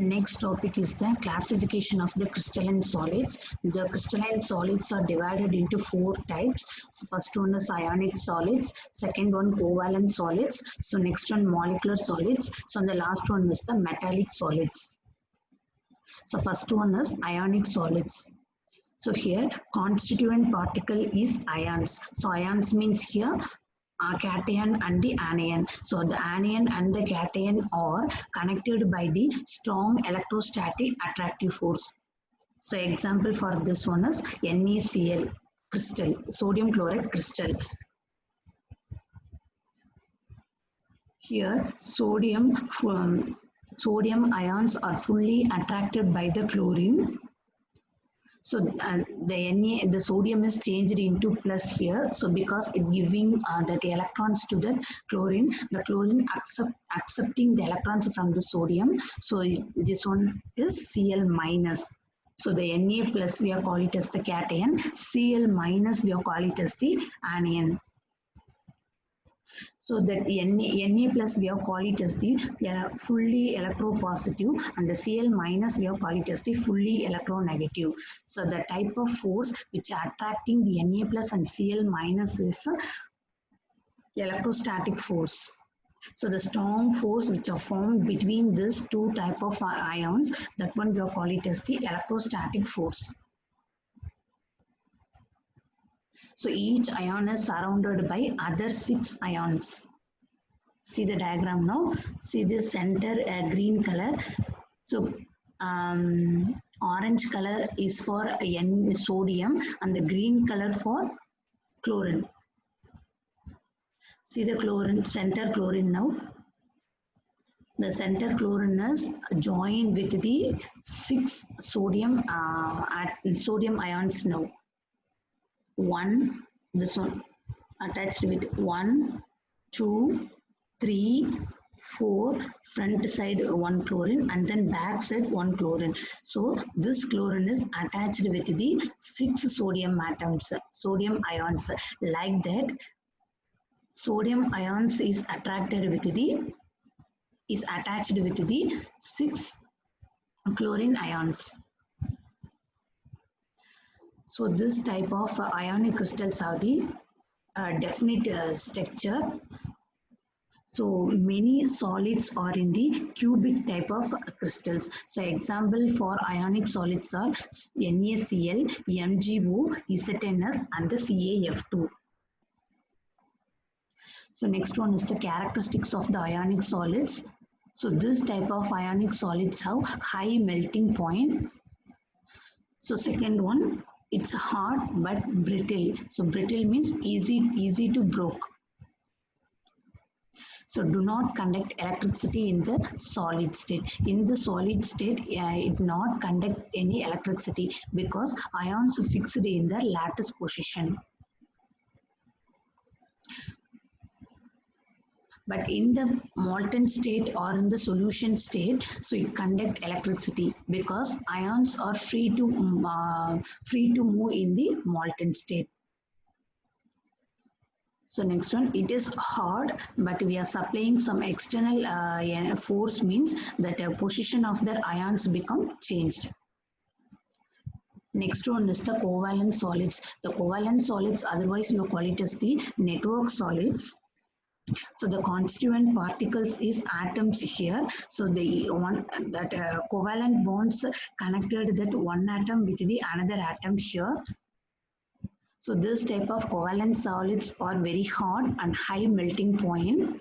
Next topic is the classification of the crystalline solids. The crystalline solids are divided into four types. So first one is ionic solids, second one covalent solids, so next one molecular solids, so the last one is the metallic solids. So first one is ionic solids. So here constituent particle is ions. So ions means here cation and the anion. So the anion and the cation are connected by the strong electrostatic attractive force. So example for this one is NaCl crystal, sodium chloride crystal. Here sodium ions are fully attracted by the chlorine. So the sodium is changed into plus here. So because it giving that electrons to the chlorine accepting the electrons from the sodium. So this one is Cl minus. So the Na plus we are call it as the cation, Cl minus we are call it as the anion. So that Na plus we have call it as the fully electropositive, and the Cl minus we have call it as the fully electronegative. So the type of force which are attracting the Na plus and Cl minus is electrostatic force. So the strong force which are formed between these two type of ions, that one we have call it as the electrostatic force. So each ion is surrounded by other 6 ions. See the diagram now. See the center green color. So orange color is for sodium and the green color for chlorine. See the chlorine, center chlorine now. The center chlorine is joined with the 6 sodium ions now. This one attached with 1, 2, 3, 4, front side 1 chlorine and then back side 1 chlorine. So this chlorine is attached with the 6 sodium atoms, sodium ions. Like that, sodium ions is attached with the 6 chlorine ions. So this type of ionic crystals have the definite structure. So many solids are in the cubic type of crystals. So example for ionic solids are NaCl, MgO, ZnS and the CaF2. So next one is the characteristics of the ionic solids. So this type of ionic solids have high melting point. So second one, it's hard but brittle. So brittle means easy to break. So do not conduct electricity in the solid state. In the solid state, it not conduct any electricity because ions fixed in the lattice position. But in the molten state or in the solution state, so it conduct electricity because ions are free to move in the molten state. So next one, it is hard, but we are supplying some external force means that a position of the ions become changed. Next one is the covalent solids. The covalent solids, otherwise we call it as the network solids. So the constituent particles is atoms here. So the one that covalent bonds connected that one atom with the another atom here. So this type of covalent solids are very hot and high melting point.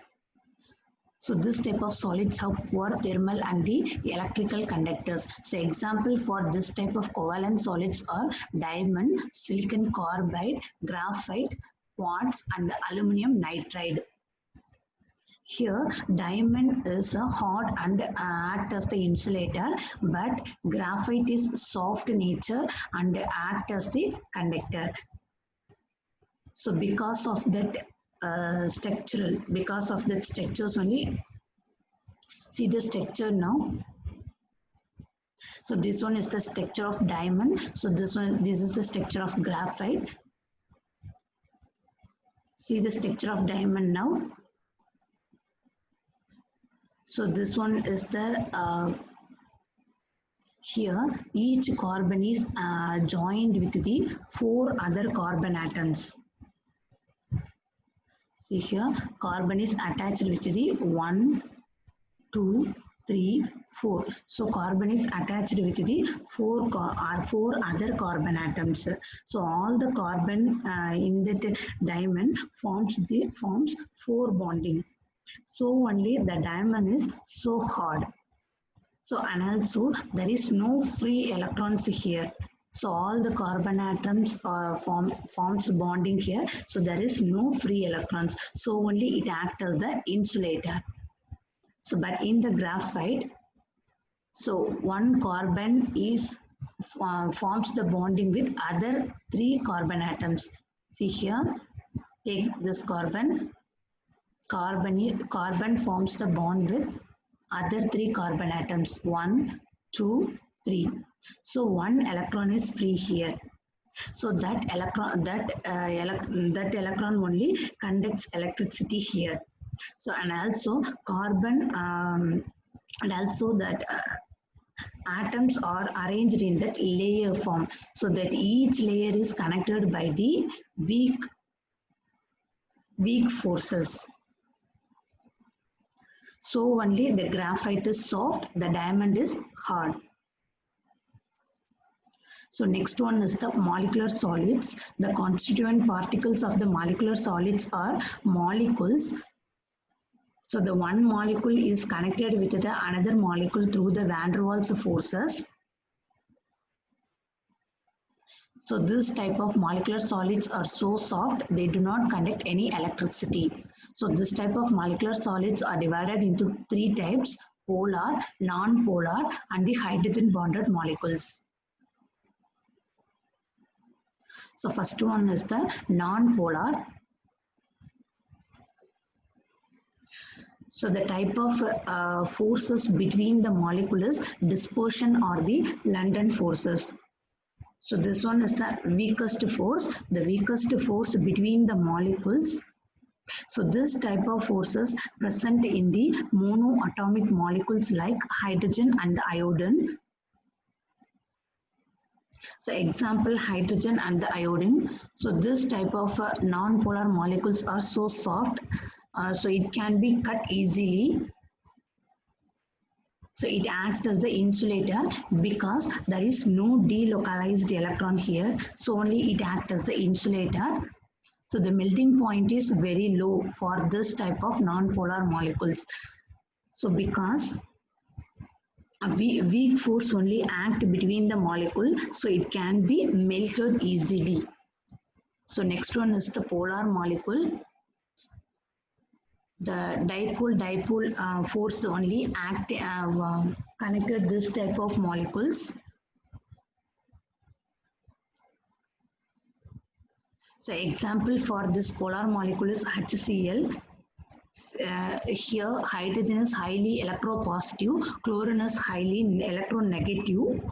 So this type of solids have poor thermal and the electrical conductors. So example for this type of covalent solids are diamond, silicon carbide, graphite, quartz and the aluminum nitride. Here diamond is hot and act as the insulator, but graphite is soft nature and act as the conductor. So because of that structures only, see the structure now. So this one is the structure of diamond. So this is the structure of graphite. See the structure of diamond now. So this one is the Here, each carbon is joined with the 4 other carbon atoms. See here, carbon is attached with the 1, 2, 3, 4. So carbon is attached with the 4 other carbon atoms. So all the carbon in that diamond forms 4 bonding. So only the diamond is so hard. So and also there is no free electrons here. So all the carbon atoms forms bonding here. So there is no free electrons. So only it acts as the insulator. So but in the graphite, so one carbon is forms the bonding with other 3 carbon atoms. See here, take this carbon. Carbon forms the bond with other 3 carbon atoms. 1, 2, 3. So one electron is free here. So that electron only conducts electricity here. So and also carbon and also that atoms are arranged in that layer form, so that each layer is connected by the weak forces. So only the graphite is soft, the diamond is hard. So next one is the molecular solids. The constituent particles of the molecular solids are molecules. So the one molecule is connected with the another molecule through the van der Waals forces. So this type of molecular solids are so soft, they do not conduct any electricity. So this type of molecular solids are divided into 3 types: polar, non-polar, and the hydrogen bonded molecules. So first one is the non-polar. So the type of forces between the molecules, dispersion or the London forces. So this one is the weakest force between the molecules. So this type of forces present in the monoatomic molecules like hydrogen and the iodine. So example, hydrogen and the iodine. So this type of non-polar molecules are so soft, so it can be cut easily. So it acts as the insulator because there is no delocalized electron here. So only it acts as the insulator. So the melting point is very low for this type of non-polar molecules. So because a weak force only acts between the molecule, so it can be melted easily. So next one is the polar molecule. The dipole force only connected this type of molecules. So example for this polar molecule is HCl. Here hydrogen is highly electropositive, chlorine is highly electronegative.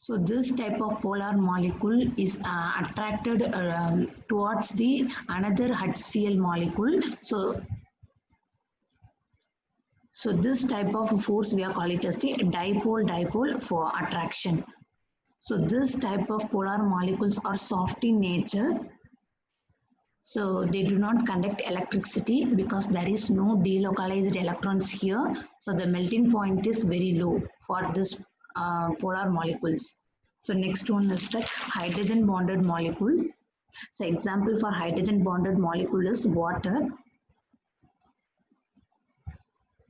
So this type of polar molecule is attracted towards the another HCl molecule. So this type of force we are calling it as the dipole for attraction. So this type of polar molecules are soft in nature. So they do not conduct electricity because there is no delocalized electrons here. So the melting point is very low for this polar molecules. So next one is the hydrogen bonded molecule. So example for hydrogen bonded molecule is water.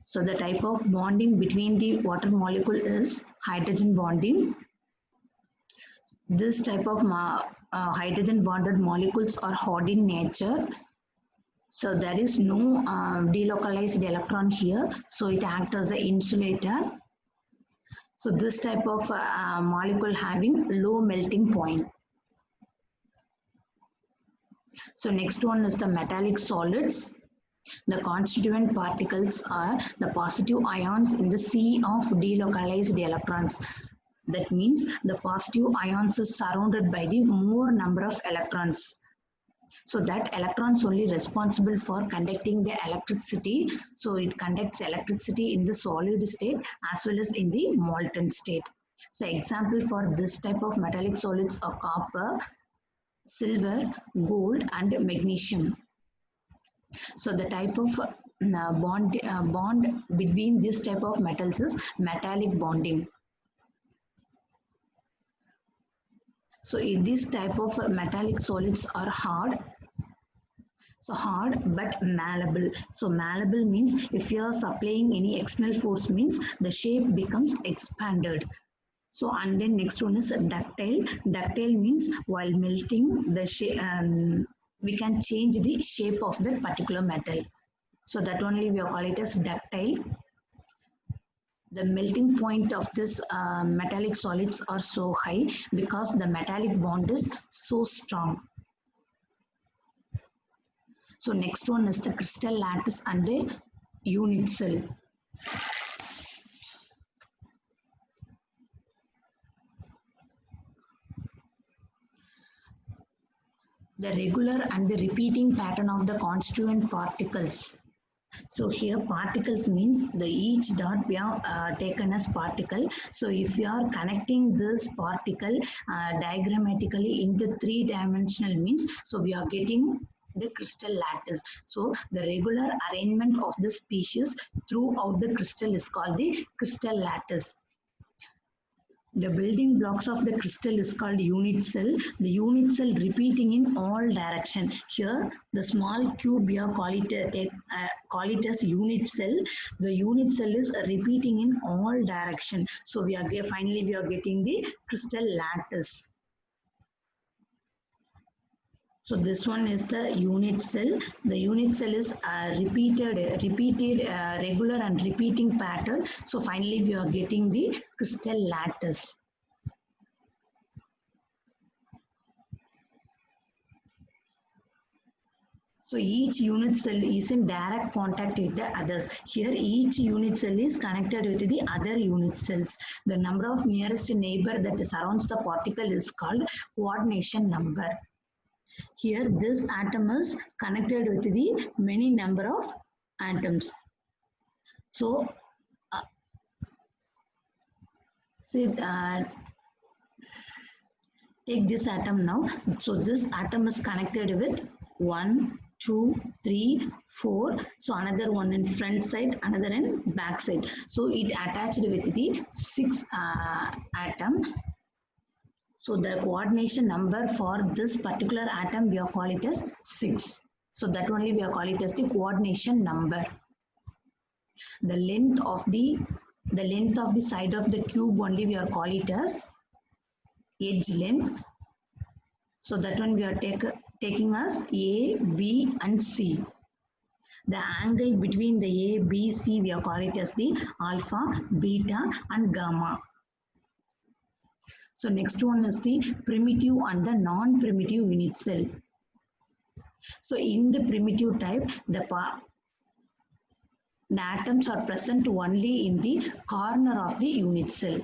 So the type of bonding between the water molecule is hydrogen bonding. This type of hydrogen bonded molecules are hard in nature. So there is no delocalized electron here. So it acts as an insulator. So this type of molecule having low melting point. So next one is the metallic solids. The constituent particles are the positive ions in the sea of delocalized electrons. That means the positive ions is surrounded by the more number of electrons. So that electrons only responsible for conducting the electricity. So it conducts electricity in the solid state as well as in the molten state. So example for this type of metallic solids are copper, silver, gold and magnesium. So the type of bond between this type of metals is metallic bonding. So in this type of metallic solids are hard. So hard but malleable. So malleable means if you are supplying any external force means the shape becomes expanded. So and then next one is ductile. Ductile means while melting the shape, we can change the shape of that particular metal. So that only we call it as ductile. The melting point of this metallic solids are so high because the metallic bond is so strong. So next one is the crystal lattice and the unit cell. The regular and the repeating pattern of the constituent particles. So here particles means the each dot we have taken as particle. So if you are connecting this particle diagrammatically into three-dimensional means, so we are getting the crystal lattice. So the regular arrangement of the species throughout the crystal is called the crystal lattice. The building blocks of the crystal is called unit cell. The unit cell repeating in all direction. Here, the small cube we are call it as unit cell. The unit cell is repeating in all direction. So we are finally we are getting the crystal lattice. So this one is the unit cell. The unit cell is repeated, regular and repeating pattern. So finally we are getting the crystal lattice. So each unit cell is in direct contact with the others. Here each unit cell is connected with the other unit cells. The number of nearest neighbor that surrounds the particle is called coordination number. Here this atom is connected with the many number of atoms. So take this atom now. So this atom is connected with 1, 2, 3, 4. So another one in front side, another in back side. So it attached with the 6 atom. So the coordination number for this particular atom we are call it as 6. So that only we are call it as the coordination number. The length of the side of the cube only we are call it as edge length. So that one we are taking as A, B and C. The angle between the A, B, C we are call it as the alpha, beta and gamma. So next one is the primitive and the non-primitive unit cell. So in the primitive type, the atoms are present only in the corner of the unit cell.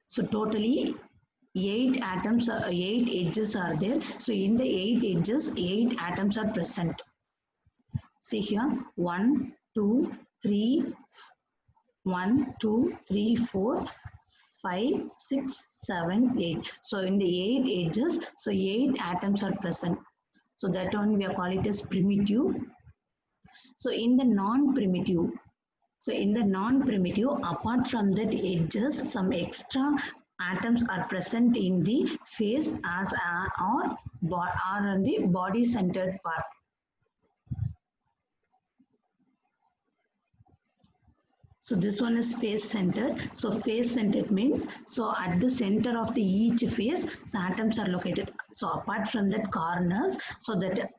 So totally 8 atoms, 8 edges are there. So in the 8 edges, 8 atoms are present. See here, 1, 2, 3, 1, 2, 3, 4, 5, 6, 7, 8. So in the 8 edges, so 8 atoms are present. So that one we are calling it as primitive. So in the non-primitive, apart from that edges, some extra atoms are present in the face as or on the body centered part. So this one is face centered. So face centered means, so at the center of the each face, the atoms are located. So apart from that corners, so that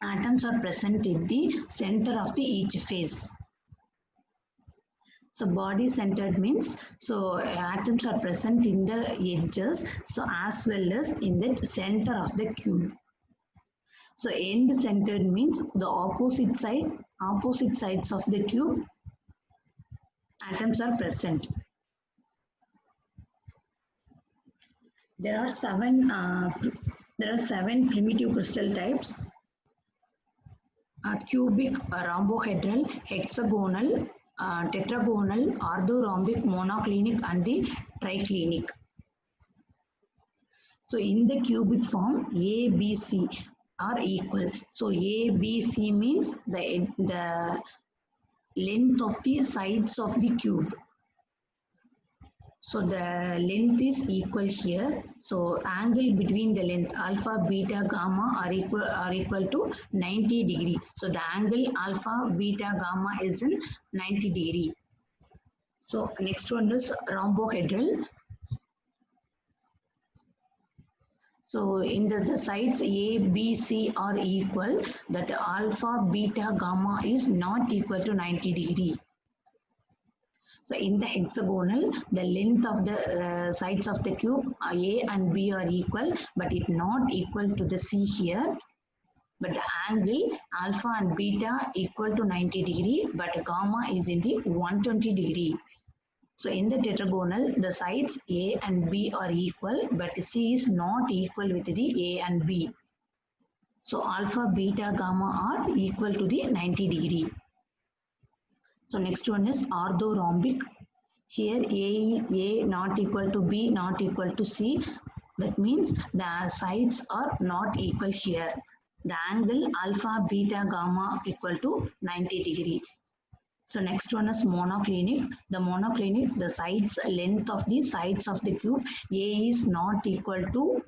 atoms are present in the center of the each face. So body centered means, so atoms are present in the edges, so as well as in the center of the cube. So end centered means the opposite sides of the cube, atoms are present. There are 7 There are 7 primitive crystal types: cubic, rhombohedral, hexagonal, tetragonal, orthorhombic, monoclinic, and the triclinic. So in the cubic form, A, B, C are equal. So A, B, C means the length of the sides of the cube. So the length is equal here. So angle between the length alpha, beta, gamma are equal to 90 degree. So the angle alpha, beta, gamma is in 90 degree. So next one is rhombohedral. So in the sides A, B, C are equal. That alpha, beta, gamma is not equal to 90 degree. So in the hexagonal, the length of the sides of the cube A and B are equal, but it's not equal to the C here. But the angle alpha and beta equal to 90 degree, but gamma is in the 120 degree. So in the tetragonal, the sides A and B are equal, but C is not equal with the A and B. So alpha, beta, gamma are equal to the 90 degree. So next one is orthorhombic. Here A not equal to B not equal to C. That means the sides are not equal here. The angle alpha, beta, gamma equal to 90 degree. So next one is monoclinic. The monoclinic, the sides length of the sides of the cube A is not equal to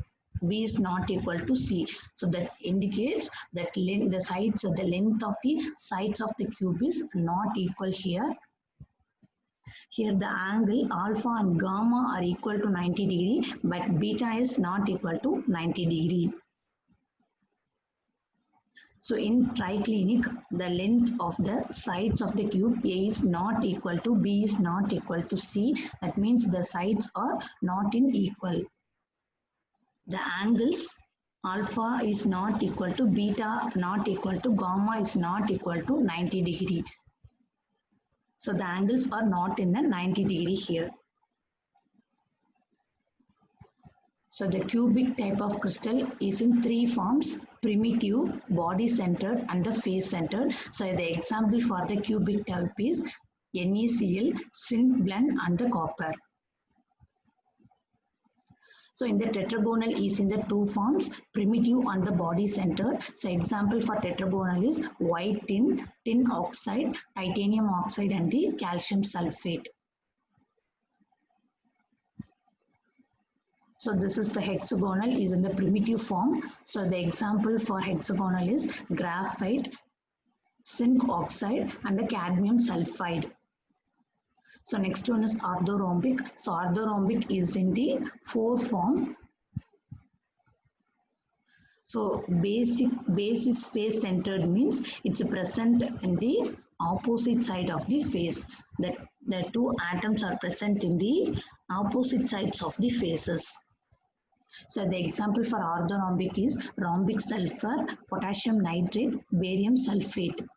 B is not equal to C. So that indicates that the length of the sides of the cube is not equal here. Here the angle alpha and gamma are equal to 90 degree, but beta is not equal to 90 degree. So in triclinic, the length of the sides of the cube A is not equal to B is not equal to C. That means the sides are not in equal. The angles alpha is not equal to beta not equal to gamma is not equal to 90 degree. So the angles are not in the 90 degree here. So the cubic type of crystal is in 3 forms: primitive, body centered, and the face centered. So the example for the cubic type is NaCl, zinc blende, and the copper. So in the tetragonal is in the 2 forms: primitive and the body centered. So example for tetragonal is white tin, tin oxide, titanium oxide, and the calcium sulfate. So this is the hexagonal is in the primitive form. So the example for hexagonal is graphite, zinc oxide, and the cadmium sulfide. So next one is orthorhombic. So orthorhombic is in the 4 form. So base is face centered means it's present in the opposite side of the face. That the 2 atoms are present in the opposite sides of the faces. So the example for orthorhombic is rhombic sulfur, potassium nitrate, barium sulfate.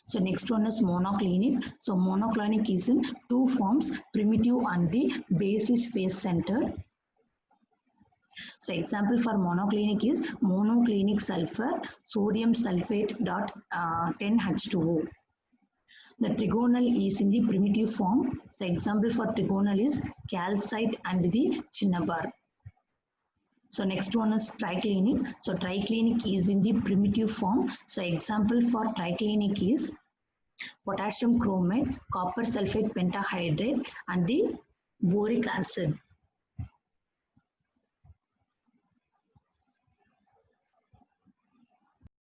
So next one is monoclinic. So monoclinic is in 2 forms: primitive and the base is face centered. So example for monoclinic is monoclinic sulfur, sodium sulfate dot 10H2O. The trigonal is in the primitive form. So example for trigonal is calcite and the cinnabar. So next one is triclinic. So triclinic is in the primitive form. So example for triclinic is potassium chromate, copper sulfate pentahydrate, and the boric acid.